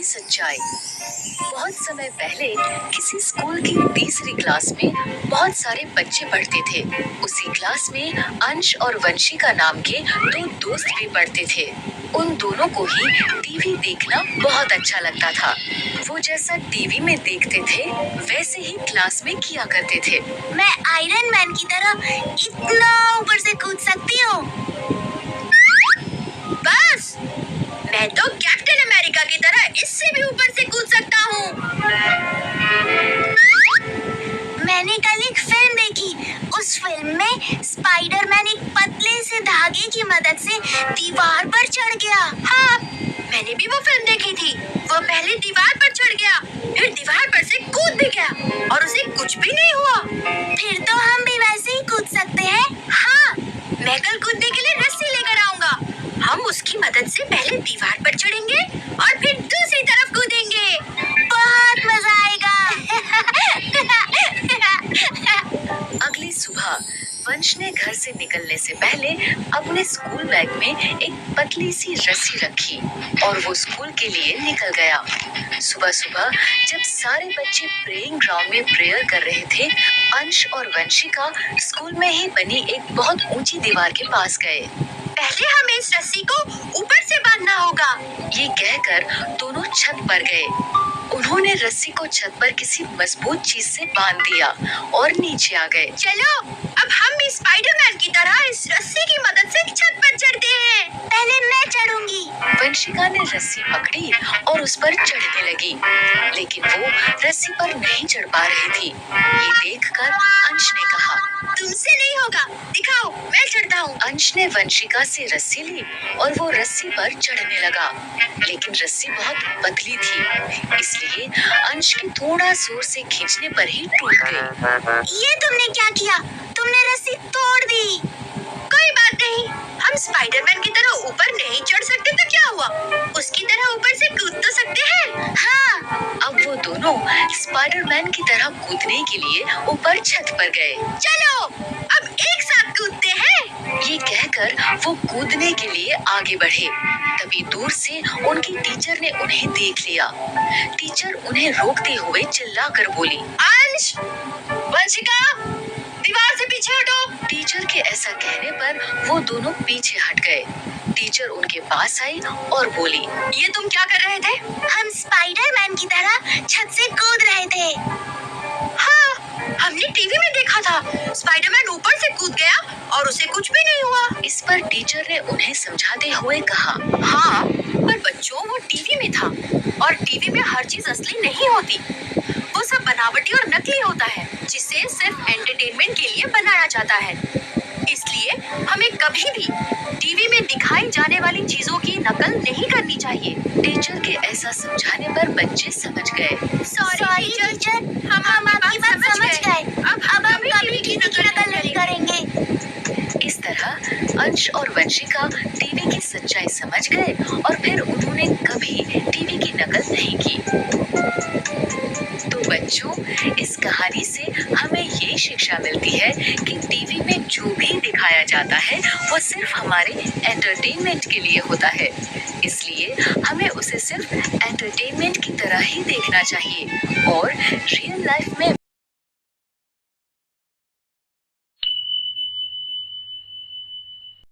सच्चाई। बहुत समय पहले किसी स्कूल की तीसरी क्लास में बहुत सारे बच्चे पढ़ते थे। उसी क्लास में अंश और वंशी का नाम के दो दोस्त भी पढ़ते थे। उन दोनों को ही टीवी देखना बहुत अच्छा लगता था। वो जैसा टीवी में देखते थे वैसे ही क्लास में किया करते थे। मैं आयरन मैन की तरह इतना ऊपर से कूद सकती हूँ। बस, मैं तो कैप्टन अमेरिका की तरह इससे भी ऊपर से कूद सकता हूँ। मैंने कल एक फिल्म देखी। उस फिल्म में स्पाइडरमैन एक पतले से धागे की मदद से दीवार पर चढ़ गया। हाँ, मैंने भी वो फिल्म देखी थी। वो पहले दीवार पर चढ़ गया, फिर दीवार पर से कूद भी गया और उसे कुछ भी नहीं हुआ। फिर तो हम भी वैसे ही कूद सकते हैं। हाँ, मैं कल कूदने के लिए रस्सी लेकर आऊंगा। हम उसकी मदद से पहले दीवार पर चढ़ेंगे और फिर दूसरी तरफ कूदेंगे। बहुत मजा आएगा। अगली सुबह वंश ने घर से निकलने से पहले अपने स्कूल बैग में एक पतली सी रस्सी रखी और वो स्कूल के लिए निकल गया। सुबह सुबह जब सारे बच्चे प्रेइंग ग्राउंड में प्रेयर कर रहे थे, अंश और वंशिका स्कूल में ही बनी एक बहुत ऊंची दीवार के पास गए। पहले हमें इस रस्सी को ऊपर से बांधना होगा। ये कहकर दोनों छत पर गए। उन्होंने रस्सी को छत पर किसी मजबूत चीज से बांध दिया और नीचे आ गए। चलो, अब हम भी स्पाइडरमैन की तरह इस रस्सी की मदद से छत पर चढ़ते हैं। पहले मैं चढ़ूंगी। वंशिका ने रस्सी पकड़ी और उस पर चढ़ने लगी, लेकिन वो रस्सी पर नहीं चढ़ पा रही थी। ये देखकर अंश ने कहा, तुमसे नहीं होगा, दिखाओ, मैं चढ़ता हूँ। अंश ने वंशिका से रस्सी ली और वो रस्सी पर चढ़ने लगा, लेकिन रस्सी बहुत पतली थी, इसलिए अंश के थोड़ा जोर से खींचने पर ही टूट गई। ये तुमने क्या किया? तुमने रस्सी तोड़ दी। कोई बात नहीं, हम स्पाइडरमैन की तरह ऊपर नहीं चढ़ सकते तो क्या हुआ? उसकी तरह ऊपर से कूद तो सकते हैं। हाँ। अब वो दोनों स्पाइडरमैन की तरह कूदने के लिए ऊपर छत पर गए। चलो, अब एक साथ कूदते हैं। ये कहकर वो कूदने के लिए आगे बढ़े। तभी दूर से उनकी टीचर ने उन्हें देख लिया। टीचर उन्हें रोकते हुए चिल्लाकर बोली, अंश, वंशिका, दीवार से पीछे हटो। टीचर के ऐसा कहने पर वो दोनों पीछे हट गए। टीचर उनके पास आई और बोली, ये तुम क्या कर रहे थे? हम स्पाइडरमैन की तरह छत से कूद रहे थे। हाँ, हमने टीवी में देखा था। स्पाइडरमैन ऊपर से कूद गया और उसे कुछ भी नहीं हुआ। इस पर टीचर ने उन्हें समझाते हुए कहा, हाँ, पर बच्चों, वो टीवी में था और टीवी में हर चीज असली नहीं होती। वो सब बनावटी और नकली होता है, जिसे सिर्फ एंटरटेनमेंट के लिए बनाया जाता है। इसलिए हमें कभी भी टीवी में दिखाई जाने वाली चीजों की नकल नहीं करनी चाहिए। टीचर के ऐसा समझाने पर बच्चे समझ गए। सॉरी टीचर, हम आपकी बात समझ गए। अब हम कभी टीवी की नकल नहीं करेंगे। इस तरह अंश और वंशिका टीवी की सच्चाई समझ गए और फिर उन्होंने कभी टीवी की नकल नहीं की। तो बच्चों, इस कहानी से हमें ये शिक्षा मिलती है कि टीवी में जो भी दिखाया जाता है वो सिर्फ हमारे एंटरटेनमेंट के लिए होता है। इसलिए हमें उसे सिर्फ एंटरटेनमेंट की तरह ही देखना चाहिए और रियल लाइफ में